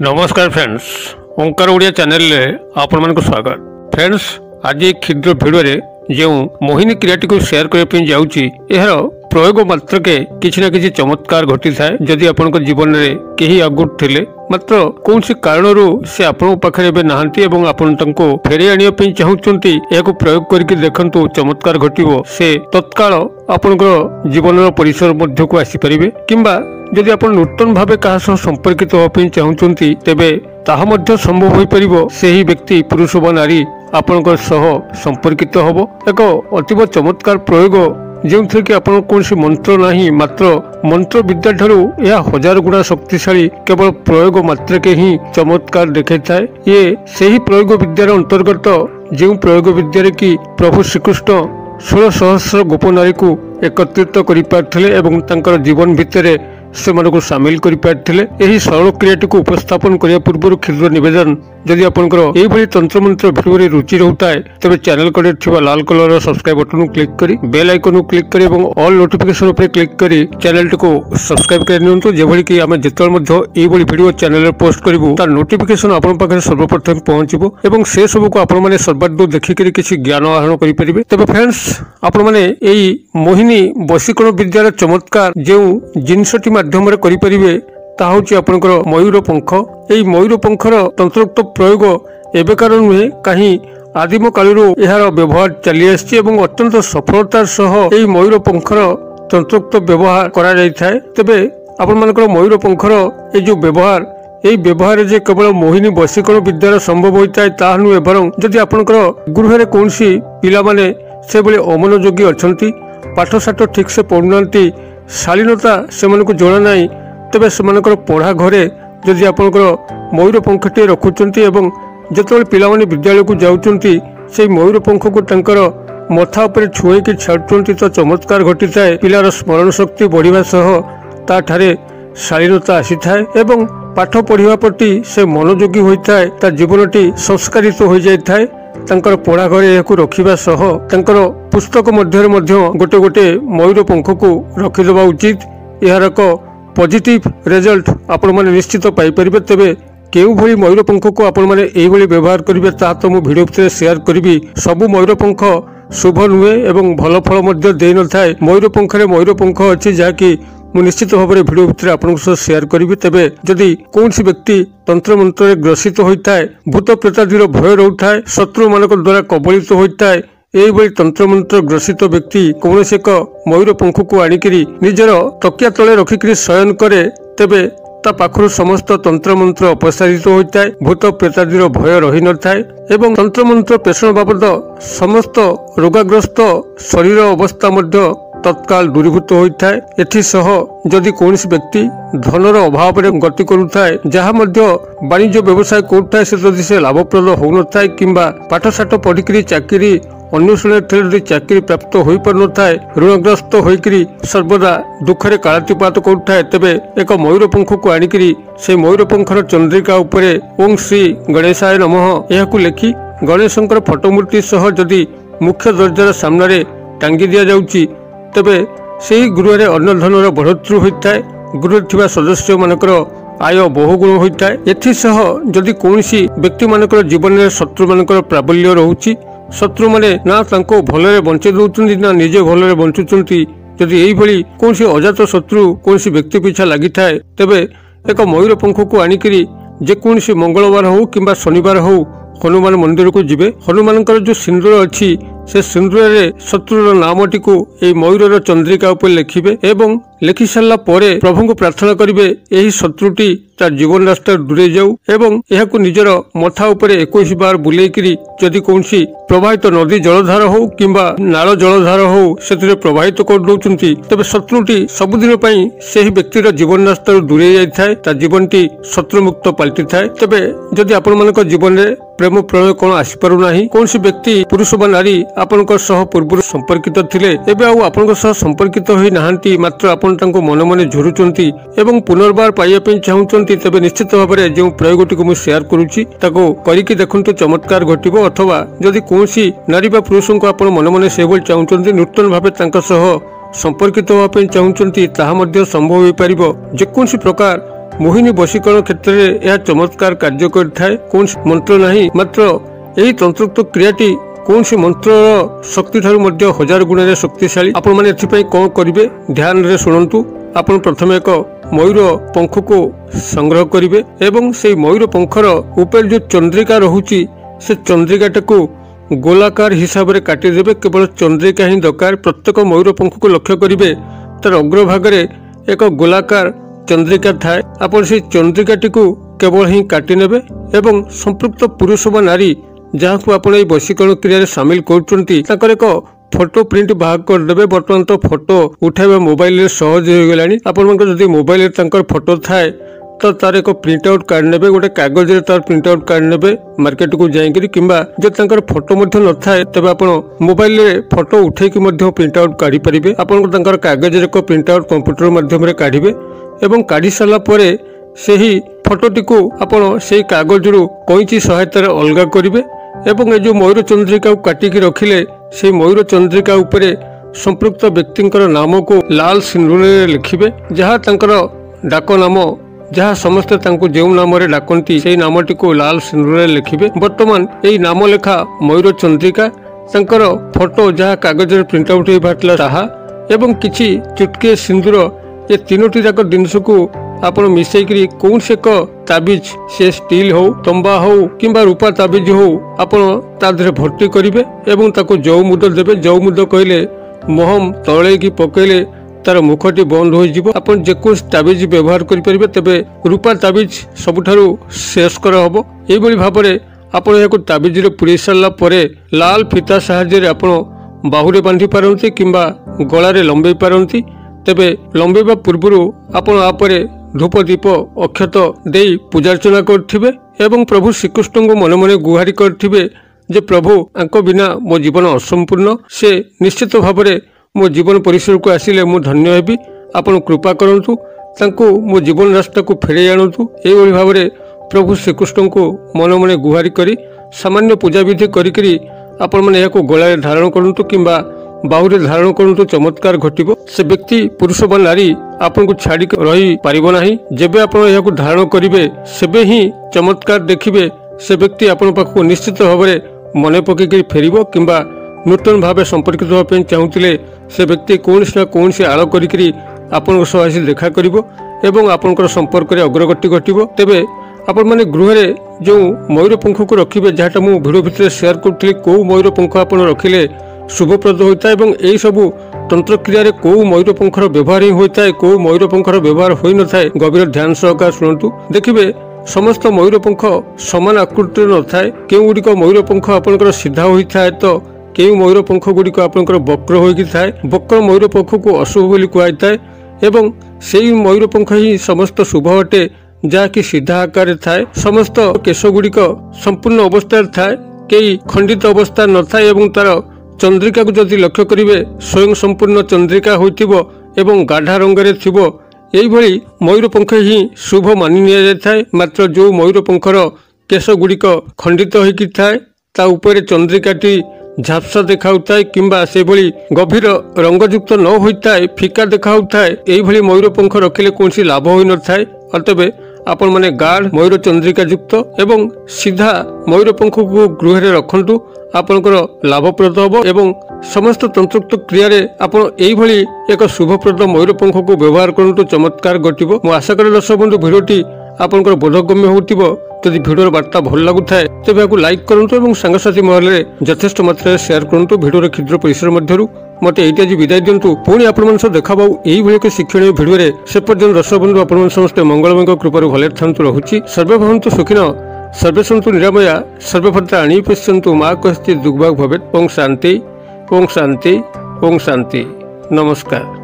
नमस्कार फ्रेंड्स, ओंकार ओडिया चैनल रे आपण मन को स्वागत। फ्रेंड्स, आज एक क्षुद्र वीडियो रे जो मोहिनी क्रियाटी को शेयर करने जाऊँगी, यार प्रयोग मात्र के किसी न किसी चमत्कार घटी थाए। जदि आपण जीवन में कहीं आगुट थिले मात्र कौन सी कारण से आपण पाखे नहांती एवं आपण तांको फेरे आनिया पे चाहूचंती, याको प्रयोग करके देखंतु चमत्कार घटिबो। से तत्काल आपनकर जीवन परिसर मध्य को आसी परिबे, किंबा जदि आपण नूतन भावे कहा सह संपर्कित होपे चाहूचंती तेबे ताहा मध्य संभव होई परिबो। सेही व्यक्ति पुरुष व नारी आपनकर सह संपर्कित होबो। एक अतीव चमत्कार प्रयोग जो कि आप कौन मंत्र नहीं, मात्र मंत्र विद्या ठारू यह 1000 गुणा शक्तिशाली केवल प्रयोग मात्र के ही चमत्कार देखे थाए। ये सही प्रयोग विद्यार अंतर्गत जो प्रयोग विद्या कि प्रभु श्रीकृष्ण 16 सहस्र गोप नारी को एकत्रित कर जीवन भितर से सामिल कर सरल क्रियाटी को उपस्थापन करने पूर्व क्षुद्र निवेदन, जदि आपंकर यही तंत्र मंत्र भिडियो रुचि रहता है तेज चैनल कड़े लाल कलर सब्सक्राइब बटन क्लिक करी बेल आइकन क्लिक करी ऑल नोटिफिकेशन उपर क्लिक करी चैनल को सब्सक्राइब कर नियंतु, जेभली कि आम जिते भिडियो चैनल रे पोस्ट करूँ तार नोटिफिकेशन आपण पाखे सर्वप्रथम पहुंचबो एवं से सब को आपण माने सर्वादू देखिक किसी ज्ञान आहरण करेंगे। तेज फ्रेंड्स, आपण माने एई मोहिनी वशीकरण विद्यार चमत्कार जो जिनसटी माध्यम करें ताहा होची आपनकर मयूर पंख। एई मयूर पंखर तंत्रोक्त प्रयोग एबेकार नुहे, कहीं आदिम कालू यार व्यवहार चली आसी एवं अत्यंत सफलतार सह एई मयूर पंखर तंत्रोक्त व्यवहार करा जाय थाए। तेबे आपण मानकर मयूर पंखर ए जो व्यवहार यही व्यवहार जे केवल मोहिनी वशीकरण विद्यार संभव होता है ताहा नुहे, बरं जदि आपनकर गृह कौन पिला माने से भली अमनोयोगी अछंती, पाठशाठ ठीक से पढ़ुनांती, शालीनता से जना ना, तेबे सेमानकर पढ़ा घरे जदि आपनकर मयूर पंखटी रखुचंती एवं जेतबेले पिलामाने विद्यालय को जाउचंती से मयूर पंख को तंकर मथा उपरे छुएकी छाड़ुचंती तो चमत्कार घटी थाए। पिलार स्मरण शक्ति बढ़िबा सह ताठारे शालीनता आसी थाए एवं पाठ पढ़िबा प्रति से मनोयोगी होइथाए। ता जीवनटी संस्कारित हो जाय थाए। तंकर पढ़ा घरे याकू रखिबा सह तंकर पुस्तक मध्य गोटे गोटे मयूर पंख को रखिदेवा उचित। यार एक पॉजिटिव रिजल्ट आपण माने निश्चित पाई परिबे। तेबे केउ भली मयूर पंख को आपण माने एई भली व्यवहार करिवे ता तो मु वीडियो भितर शेयर करिवि। सब मयूर पंख शुभ नुहे एवं भल फल मध्य देई न थाए। मयूर पंख अछि जाकी मु निश्चित भाव में वीडियो भितर आपन शेयर करी। तेबे जदि कौन व्यक्ति तंत्र मंत्र ग्रसित होता है, भूत प्रेतादिर भय रोता है, शत्रु मान द्वारा कबलित होता है, यही तंत्र मंत्र ग्रसित व्यक्ति कौन एक मयूर पंख को आनिकी निजर तकिया तले रखिक शयन करे, तेबे ता पाखरु समस्त तंत्र मंत्र अपसारित होता है, भूत प्रेतादिर भय रही न थाए एवं तंत्र मंत्र पेषण बाबद समस्त रोगाग्रस्त शरीर अवस्था मध्य तत्काल दूरीभूत होता है। एथि सह जदि कौन व्यक्ति धनर अभाव में गति करुए, जहाँ वाणिज्य व्यवसाय करुए से जदि से लाभप्रद हो न था, किंबा पाठशाठ पढ़िकी चाकरी अन्वेषण चाकरी प्राप्त हो पार न था, ऋणग्रस्त होकर सर्वदा दुखरे कालातिपात करुए, तेबे एक मयूर पंख को आनिकी से मयूर पंखर चंद्रिका उपरे ओं श्री गणेशाय नमः यह लिखि गणेशंकर फोटोमूर्ति सह जदि मुख्य दरजार सामने टांगी दि जाउची, तेबे सेही गृह अन्न धनर बढ़ोतरी होता है। गृह थिबा सदस्य मानकर आय बहुगुण होता है। एथिसह जदि कौन व्यक्ति मानकर जीवन में शत्रु मानकर प्राबल्य रोची, शत्रु माने ना तांको भलरे बंचे दउचंती ना निजे भलरे बंचुचंती, जदि एही भली कौन अजात शत्रु कौन व्यक्ति पिछा लगी थाए, तेबे एक मयूर पंख को आनिकी जेकोसी मंगलवार हो किंबा शनिवार हो हनुमान मंदिर को जिबे। हनुमान जो सिंदूर अच्छी से सिंदूर रे शत्रुर नामटी को यही मयूर चंद्रिका उपर लिखिबे एवं लिखि सारा परे प्रभु को प्रार्थना करिवे यही शत्रुटी तार जीवन रास्ता दूरे जाऊ एवं यहाकु निजर मथा उपरे 21 बार बुलेकरी जदि कौनसी प्रवाहित नदी जलधार हो किंबा नाल जलधार हो से प्रवाहित कर दउचंती, तेबे शत्रुटी सबुदिन पई सेही व्यक्तिर जीवन रास्ता दूरे जाय थाए, तार जीवनटी शत्रुमुक्त पलटि थाए। तेबे जदि आपण मानक जीवन रे प्रेम प्रणय कौन आसी पारु नाही, कौन व्यक्ति पुरुष बा नारी आपनक सह पूर्व संपर्कित थिले एबे आउ आपनक सह संपर्कित होई नाहंती, मात्र आपण तांको मन मन झुरुचंती एवं पुनर्बार पाइया पे चाहूचंती, तेबे निश्चित भाव में जो प्रयोगटी को मु शेयर करूची ताको करिकि देखंतु चमत्कार घटिबो। अथवा जदि कोनसी नारी बा पुरुष को आपण मन मन से बोल चाहूचंती नूतन भावे तांका सह संपर्कित होगा चाहूँगी ताहा मध्य संभव हो पार। जेकोसी प्रकार मोहिनी वशीकरण क्षेत्र में यह चमत्कार कार्य करथाय। कौन मंत्र नहीं, मात्र यही तंत्रोक्त क्रियाटी कौन सी मंत्र शक्ति ठारू मध्य 1000 गुण शक्तिशाली। आपण माने एथिपई कोन करिवे ध्यान रे सुनंतु। आपण प्रथम एक मयूर पंख को संग्रह करिवे एवं से मयूर पंखर ऊपर जो चंद्रिका रहुची से चंद्रिकाटा को गोलाकार हिसाब से काटिदेवे। केवल चंद्रिका ही दरकार। प्रत्येक मयूर पंख को लक्ष्य करिवे तार अग्रभाग एक गोलाकार चंद्रिका थाए। आपण से चंद्रिकाटी को केवल ही काटि नेबे एवं संपृक्त पुरुष व नारी जहाँ को आपण ए वशीकरण क्रिया सामिल करचंती एक फोटो प्रिंट बाहर करदेवे। बर्तमान तो फोटो उठाइबा मोबाइल सहज हो गलानी। आपण जदि मोबाइल फोटो थाए तो तार एक प्रिंट आउट कार्ड नेबे, गोटे कागज तार प्रिंट आउट कार्ड नेबे मार्केट को जाइकरी किंबा जो तांकर फोटो मध्य न थाए तबे आपण मोबाइल रे फोटो उठेकी मध्य प्रिंट आउट काढी परिबे। आपण तांकर कागज रे को प्रिंट आउट कंप्यूटर माध्यम रे काढिबे एवं काढी साला परे सेही फोटोटी को आपण सेही कागज रु कैंची सहायता रे अलगा करिवे एवं ए जो मयूर चंद्रिका काटिकी रखिले से मयूर चंद्रिका उपरे संपृक्त व्यक्तिंकर नाम को लाल सिंदूर लिखिबे। जहाँ तांकर डाक नाम जहाँ समस्ते तांको जो नाम रे डाकंती से नामटी को लाल सिंदूर लिखिबे। वर्तमान यही नाम लेखा मयूर चंद्रिका तांकर फोटो जहाँ कागज रे प्रिंट आउट होइबाटला ताहा एवं किछि चुटके सिंदूर ये तीनोटी जाक जिनस को आपण मिसेकरी कौन से एक ताबिज से स्टील हो तंबा हो किंबा रूपा ताबिज हो आपण ता देहरे भर्ती करिवे एवं ताको जौ मुद देबे। जौ मुद कहले महम तळे की पकेले तार मुखटी बंद हो जिवो। आपण जेकोस ताबिज व्यवहार करि परिबे। तबे रूपा ताबिज सबुठारु श्रेष्ठकर हबो। एई बळी भाबरे आपण याको ताबिज रे पुरै सारला परे लाल फीता सहाय्य रे आपण बाहुरे बांधी पारंती किंबा गळा रे लंबेई पारंती। तेबे लंबेबा पूर्वरु आपण आपरे धूप दीप अक्षत दे पूजार्चना करथिबे एवं प्रभु श्रीकृष्ण को मन मन गुहारी करथिबे जे प्रभु आंक बिना मो जीवन असंपूर्ण। से निश्चित भाव में मो जीवन परिसर को आसिले मु धन्य हेबी। आपण कृपा करंतु तांको मो जीवन रास्ता को फेरे आणंतु। एई भाव में प्रभु श्रीकृष्ण को मन मन गुहारी करी सामान्य पूजा विधि करी आपण माने याको गळा धारण करंतु किंबा बाहुरे धारण करंतु। चमत्कार घटिबो। से व्यक्ति पुरुष व नारी आपन को छाड़ी रही पारिबो नाही। जेबे आपण याको धारण करिवे सेबे ही चमत्कार देखिबे। से व्यक्ति आपण पाखो निश्चित भाव में मने पकेकरी फेरिबो किंबा नूतन भाव संपर्कित होबा चाहूतिले से व्यक्ति कोनसी ना कोनसी आळ करिकरी आपण सह आसी देखा करिबो एवं आपनकर संपर्क रे अग्रगति घटिबो। तेबे आपण माने गृह रे जो मयूर पंख को रखिबे जहाटा मु वीडियो भितर शेयर करथि को मयूर पंख आपण रखिले शुभप्रद होता है। यही सबू तंत्र क्रिया रे को मयूर पंखर व्यवहार ही होता है, को मयूर पंखर व्यवहार होई न थाए। गभीर ध्यान सहकार शुणु। देखिए समस्त मयूर पंख समान आकृतिर न थाए। केउ गुडिक मयूर पंख आपनकर सीधा होई थाए तो केउ मयूर पंख गुडिक आपनकर वक्र होई थाए। वक्र मयूर पंख को अशुभ बोली कुआई थाए एवं सेही मयूर पंख ही समस्त शुभ अटे जहाँकि सीधा आकार थाए। समस्त केश गुडिक संपूर्ण अवस्था थाए, कई खंडित अवस्था न थाए एवं तार चंद्रिका को जदि लक्ष्य करिवे स्वयं संपूर्ण चंद्रिका होइतिबो एवं गाढ़ा रंगरे थिबो। एई भली मयूर पंख ही शुभ मानि निया जाय। मात्र जो मयूर पंखर केश गुडिक खंडित होइकि थाए ता उपरे चंद्रिकाटी झापसा देखाउथाय किंबा से भली गभीर रंगयुक्त न होइथाय, फिका देखाउथाय। एई भली मयूर पंख रखिले कोनसी लाभ होई न थाए। अतबे आपण माने गाढ़ मयूर चंद्रिका युक्त एवं सीधा मयूर पंख को गृह रे रखंतु। आपनकर लाभप्रद होबो एवं समस्त तंत्रोक्त क्रिया रे आपण एई भली एक शुभप्रद मयूर पंख को व्यवहार करंतु। चमत्कार घटिबो। मु आशा करै दर्शक बंधु भिडियोटी आपनकर बोधगम्य होतिबो। यदि भिडियोर वार्ता भल लागुथाय तेबे याकु लाइक करंतु एवं सांगसाथी महल रे यथेष्ट मात्रा शेयर करंतु। भिडियोर क्षुद्र परिसर मध्यरु मते एइटा जी विदाय दियंतु। पुणी आपण मन देखाबाउ एई भली एक शिक्षणीय भिडियो रे। से पर्यंत दर्शक बंधु आपण मन समस्त मंगलमय कृपारु भले थांतु रहुची। सर्वे भवन्तु सुखिनो सर्वे सन्तु निरामया सर्वे भद्राणि पश्यन्तु मा कश्चित् दुर्भाग् भवेत्। ओम शांति ओम शांति ओम शांति। नमस्कार।